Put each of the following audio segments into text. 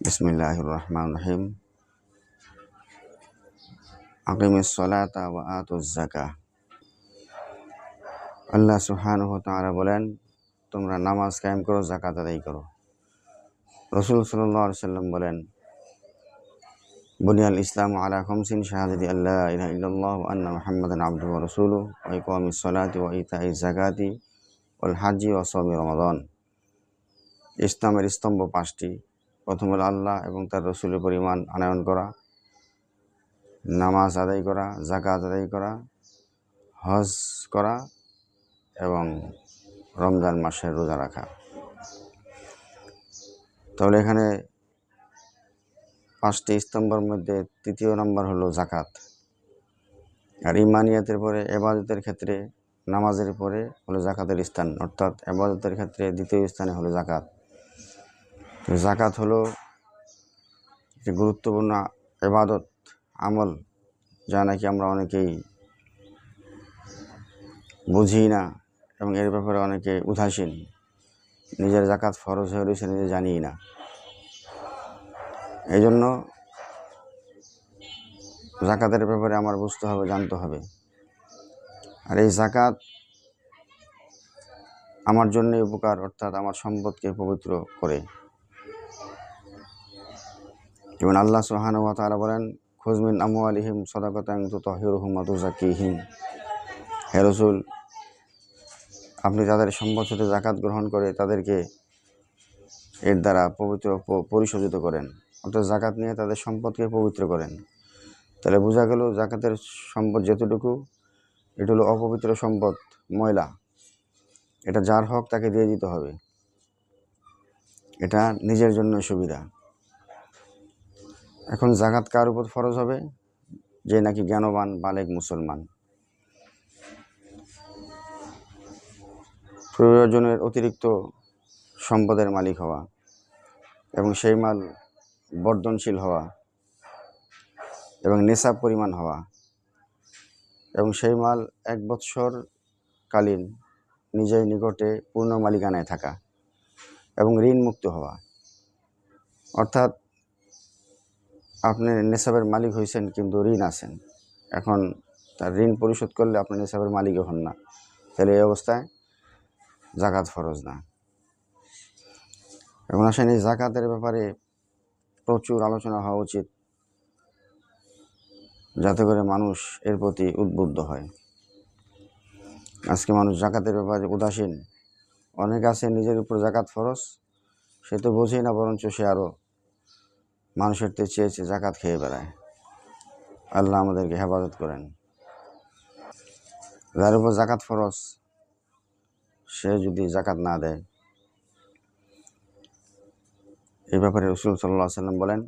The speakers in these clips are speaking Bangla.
বিসমিল্লাহির রহমানির রহিম। আকিমিস সালাতা ওয়া আতুজ যাকাহ। আল্লাহ সুবহানাহু ওয়া তাআলা বলেন, তোমরা নামাজ কায়েম করো, যাকাত আদায় করো। রাসূল সাল্লাল্লাহু আলাইহি ওয়াসাল্লাম বলেন, বুনিয়াল ইসলামু আলা খামসিন শাহাদাতি আল্লা ইলাহা ইল্লাল্লাহ ওয়া আন্না মুহাম্মাদান আবদুহু ওয়া রাসূলুহু ওয়া ইকামিস সালাতি ওয়া ইতাইজ যাকাতি ওয়াল হজ্জি ওয়া সাওমি রমাদান। ইসলামের স্তম্ভ পাঁচটি। প্রথম হলো আল্লাহ এবং তার রাসূলের উপর ঈমান আনয়ন করা, নামাজ আদায় করা, যাকাত আদায় করা, হজ করা এবং রমজান মাসের রোজা রাখা। তাহলে এখানে পাঁচটি স্তম্ভের মধ্যে তৃতীয় নম্বর হলো যাকাত। আর ইমানিয়াতের পরে ইবাদতের ক্ষেত্রে নামাজের পরে হলো যাকাতের স্থান, অর্থাৎ ইবাদতের ক্ষেত্রে দ্বিতীয় স্থানে হলো যাকাত। যাকাত হলো একটি গুরুত্বপূর্ণ ইবাদত আমল, যা নাকি আমরা অনেকেই বুঝি না এবং এর ব্যাপারে অনেকে উদাসীন। নিজের যাকাত ফরজ হয়ে রয়েছে, নিজে জানি না। এই জন্য যাকাতের ব্যাপারে আমার বুঝতে হবে, জানতে হবে। আর এই যাকাত আমার জন্যই উপকার, অর্থাৎ আমার সম্পদকে পবিত্র করে। যেমন আল্লাহ সুবহানাহু ওয়া তাআলা বলেন, খুয মিন আমওয়ালিহিম সাদাকাতান তুতাহহিরুহুম ওয়া তুযাক্কিহিম। হে রাসূল, আপনি তাদের সম্পদ হতে যাকাত গ্রহণ করে তাদেরকে এর দ্বারা পবিত্র পরিশোধিত করেন, অর্থাৎ যাকাত নিয়ে তাদের সম্পদকে পবিত্র করেন। তাহলে বোঝা গেল যাকাতের সম্পদ যেতটুকু, এটা হলো অপবিত্র সম্পদ, ময়লা। এটা যার হক তাকে দিয়ে দিতে হবে, এটা নিজের জন্য সুবিধা। এখন যাকাত কার উপর ফরজ হবে? যে নাকি জ্ঞানবান বালেগ মুসলমান। প্রয়োজনের অতিরিক্ত সম্পদের মালিক হওয়া এবং সেই মাল বর্ধনশীল হওয়া এবং নেশাব পরিমাণ হওয়া এবং সেই মাল 1 বৎসর কালীন নিজের নিকটে পূর্ণ মালিকানায় থাকা এবং ঋণ মুক্ত হওয়া। অর্থাৎ আপনি নেশাবের মালিক হয়েছেন কিন্তু ঋণ আছেন, এখন তার ঋণ পরিশোধ করলে আপনি নেশাবের মালিকও হন না, তাহলে এই অবস্থায় যাকাত ফরজ না। এখন আসেন এই যাকাতের ব্যাপারে প্রচুর আলোচনা হওয়া উচিত, যাতে করে মানুষ এর প্রতি উদ্বুদ্ধ হয়। আজকে মানুষ যাকাতের ব্যাপারে উদাসীন। অনেক আছে নিজের উপর যাকাত ফরজ, সে তো বোঝেই না, বরঞ্চ সে আরও মানুষের চেয়ে যাকাত খেয়ে বেড়ায়। আল্লাহ আমাদেরকে হেফাজত করেন। যার উপর যাকাত ফরজ সে যদি যাকাত না দেয়, এই ব্যাপারে রাসূল সাল্লাল্লাহু আলাইহি ওয়াসাল্লাম বলেন,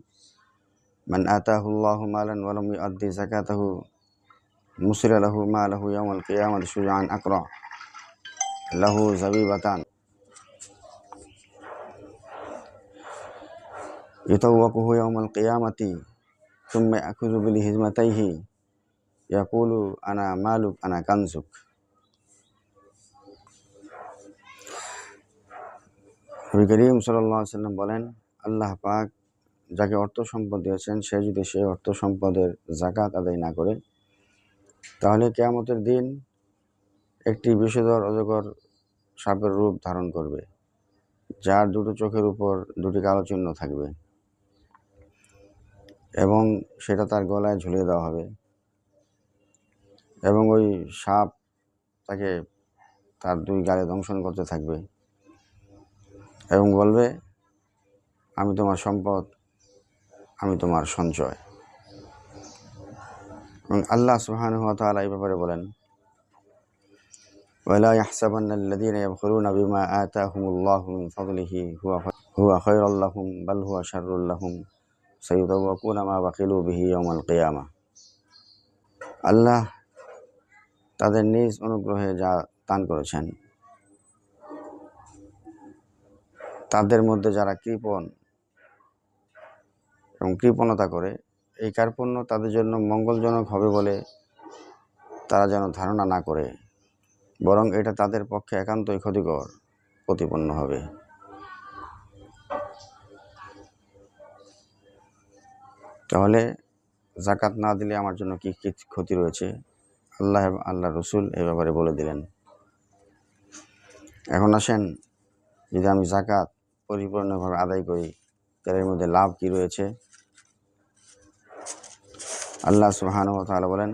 মান আতাহুল্লাহু মালান ওয়া লাম ইউআদ্দি যাকাতাহু মুসিরা লাহু মালাহু ইয়াওমাল কিয়ামাতি শুজাআন আকরা লাহু যাবিবাতান ইতাওয়াকুহু ইয়াওমাল কিয়ামাতি সুম্মা ইয়াখুযু বিহিজমাতাইহি ইয়াকুলু আনা মালুক আনা কানজুক। নবী করিম সাল্লাল্লাহু আলাইহি ওয়াসাল্লাম বলেন, আল্লাহ পাক যাকে অর্থ সম্পদ দিয়েছেন, সে যদি সেই অর্থ সম্পদের যাকাত আদায় না করে, তাহলে কিয়ামতের দিন একটি বিষধর অজগর সাপের রূপ ধারণ করবে, যার দুটো চোখের উপর দুটি কালো চিহ্ন থাকবে এবং সেটা তার গলায় ঝুলিয়ে দেওয়া হবে এবং ওই সাপ তাকে তার 2 গালে দংশন করতে থাকবে এবং বলবে, আমি তোমার সম্পদ, আমি তোমার সঞ্চয়। এবং আল্লাহ সুবহানাহু ওয়া তাআলা এই ব্যাপারে বলেন, ওয়ালা ইয়াহসাবান্নাল্লাযীনা ইয়াবখুলুনা বিমা আতাহুমুল্লাহু মিন ফাদলিহি হুয়া খায়রুল লাহুম বাল হুয়া শাররুল লাহুম সায়ুতাওয়াকুনা মা বাখিলু বিহি ইয়াওমাল কিয়ামাহ। আল্লাহ তাদের নিজ অনুগ্রহে যা দান করেছেন, তাদের মধ্যে যারা কৃপণ এবং কৃপণতা করে, এই কার্পণ্য তাদের জন্য মঙ্গলজনক হবে বলে তারা যেন ধারণা না করে, বরং এটা তাদের পক্ষে একান্তই ক্ষতিকর প্রতিপন্ন হবে। তাহলে জাকাত না দিলে আমার জন্য কি কি ক্ষতি রয়েছে আল্লাহ এবং আল্লাহ রসুল এই ব্যাপারে বলে দিলেন। এখন আসেন, যদি আমি জাকাত পরিপূর্ণভাবে আদায় করি তাহলে এর মধ্যে লাভ কি রয়েছে। আল্লাহ সুবহানাহু ওয়া তাআলা বলেন,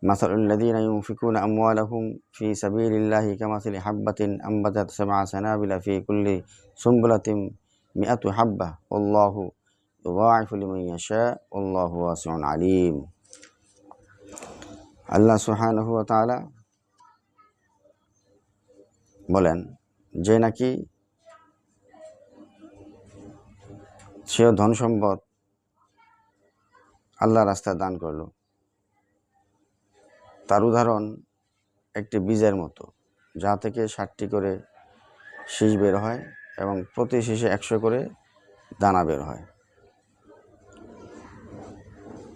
মাসালুল্লাযীনা ইউনফিকুনা আমওয়ালাহুম ফী সাবীলিল্লাহি কামাসালি হাববাতিন আম্বাতাত সাবআ সানাবিলা ফী কুল্লি সুনবুলাতিন মিআতু হাব্বাহ ওয়াল্লাহু ইউযায়িফু লিমান ইয়াশা ওয়াল্লাহু ওয়াসিউন আলীম। আল্লাহ সুবহানাহু ওয়া তাআলা বলেন যে নাকি সেও ধন সম্পদ আল্লাহ রাস্তায় দান করলো, তার উদাহরণ একটি বীজের মতো, যা থেকে 60টি করে শীষ বের হয় এবং প্রতি শীষে 100 করে দানা বের হয়।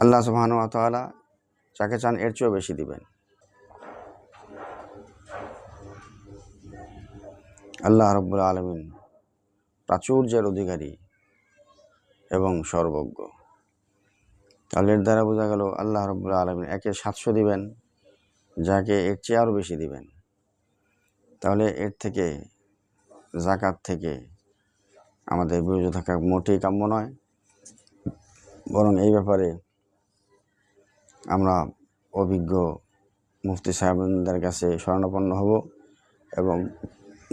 আল্লাহ সুবহানাহু ওয়া তাআলা যাকে চান এর চেয়েও বেশি দিবেন। আল্লাহ রাব্বুল আলামিন প্রাচুর্যের অধিকারী এবং সর্বজ্ঞ। তাহলে এর দ্বারা বোঝা গেল আল্লাহ রাব্বুল আলামিন একে 700 দিবেন, যাকে এর চেয়ে আরও বেশি দিবেন। তাহলে এর থেকে জাকাত থেকে আমাদের বিরত থাকা মোটেই কাম্য নয়, বরং এই ব্যাপারে আমরা অভিজ্ঞ মুফতি সাহেবদের কাছে শরণাপন্ন হব এবং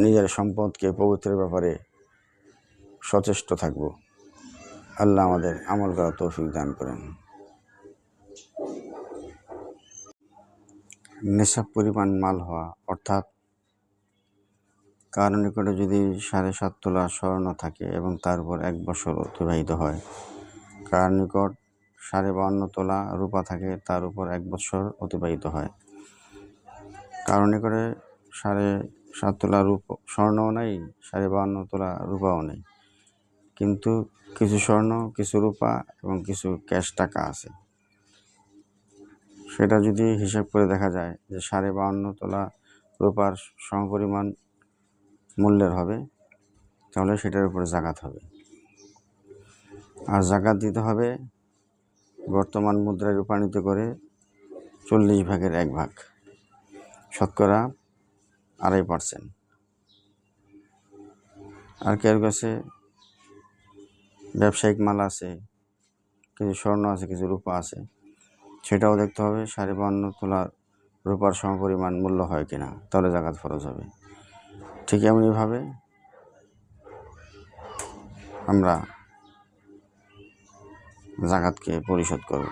নিজের সম্পদকে পবিত্রের ব্যাপারে সচেষ্ট থাকব। আল্লাহ আমাদের আমল করার তৌফিক দান করেন। নেশাব পরিমাণ মাল হওয়া, অর্থাৎ কারো নিকটে যদি 7.5 তোলা স্বর্ণ থাকে এবং তার উপর 1 বছর অতিবাহিত হয়, কার নিকট 52.5 তোলা রূপা থাকে তার উপর 1 বছর অতিবাহিত হয়, কারো নিকটে 7.5 তোলা স্বর্ণও নেই, 52.5 তোলা রূপাও নেই, কিন্তু কিছু স্বর্ণ, কিছু রূপা এবং কিছু ক্যাশ টাকা আছে, সেটা যদি হিসাব করে দেখা যায় যে 52.5 তোলা রূপার সমপরিমাণ মূল্যের হবে, তাহলে সেটার উপরে জাকাত হবে। আর জাকাত দিতে হবে বর্তমান মুদ্রায় রূপান্তরিত করে 40 ভাগের 1 ভাগ, শতকরা 2.5%। আর কেউ কাছে ব্যবসায়িক মাল আছে, কিছু স্বর্ণ আছে, কিছু রূপা আছে, সেটাও দেখতে হবে 52.5 তোলা রূপার সমপরিমাণ মূল্য হয় কিনা, তাহলে জাকাত ফরজ হবে। ঠিক এমনিভাবে আমরা জাকাতকে পরিশোধ করব।